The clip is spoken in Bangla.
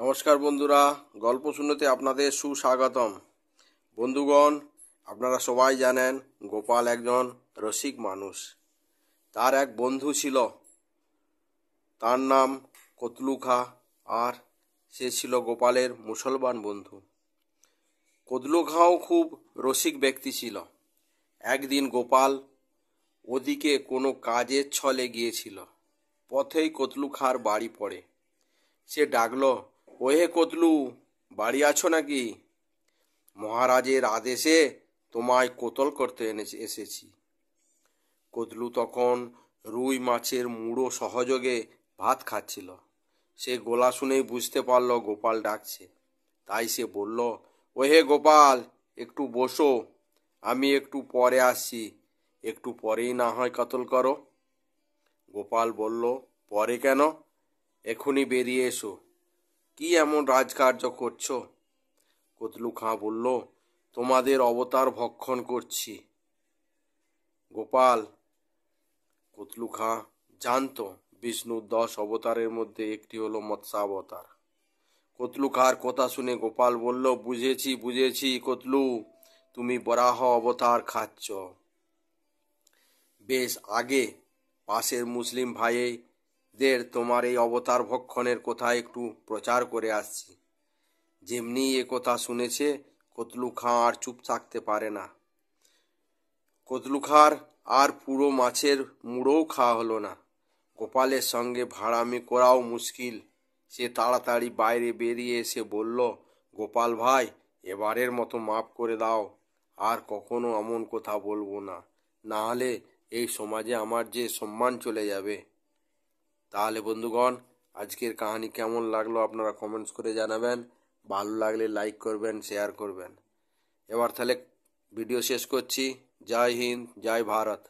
নমস্কার বন্ধুরা, গল্প শুনতে আপনাদের সুস্বাগতম। বন্ধুগণ, আপনারা সবাই জানেন গোপাল একজন রসিক মানুষ। তার এক বন্ধু ছিল, তার নাম কতলু খাঁ, আর সে ছিল গোপালের মুসলমান বন্ধু। কতলু খাঁও খুব রসিক ব্যক্তি ছিল। একদিন গোপাল ওদিকে কোনো কাজের ছলে গিয়েছিল। পথেই কতলু খাঁর বাড়ি পড়ে। সে ডাকল, ওহে কতলু, বাড়ি আছো নাকি? মহারাজের আদেশে তোমায় কোতল করতে এসেছি। কতলু তখন রুই মাছের মুড়ো সহযোগে ভাত খাচ্ছিল। সে গলা শুনেই বুঝতে পারল গোপাল ডাকছে। তাই সে বলল, ওহে গোপাল, একটু বসো, আমি একটু পরে আসছি। একটু পরেই না হয় কতল করো। গোপাল বলল, পরে কেন? এখনই বেরিয়ে এসো। কি এমন রাজকার্য করছো? কতলু খাঁ বলল, তোমাদের অবতার ভক্ষণ করছি। গোপাল কতলু খাঁ জানতো বিষ্ণুর 10 অবতারের মধ্যে একটি হলো মৎস্যাবতার। কতলু খাঁর কথা শুনে গোপাল বলল, বুঝেছি কতলু, তুমি বরাহ অবতার খাচ্ছ। বেশ, আগে পাশের মুসলিম ভাইদের তোমার এই অবতার ভক্ষণের কথা একটু প্রচার করে আসছি। যেমনি এ কথা শুনেছে, কতলু খাঁ আর চুপ থাকতে পারে না। কতলু খাঁর আর পুরো মাছের মুড়োও খাওয়া হলো না। গোপালের সঙ্গে ভাড়ামি করাও মুশকিল। সে তাড়াতাড়ি বাইরে বেরিয়ে এসে বলল, গোপাল ভাই, এবারের মতো মাফ করে দাও। আর কখনো এমন কথা বলবো না, না হলে এই সমাজে আমার যে সম্মান চলে যাবে। তাহলে বন্ধুগণ, আজকের কাহিনী কেমন লাগলো আপনারা কমেন্টস করে জানাবেন। ভালো লাগলে লাইক করবেন, শেয়ার করবেন। এবার তাহলে ভিডিও শেষ করছি। জয় হিন্দ, জয় ভারত।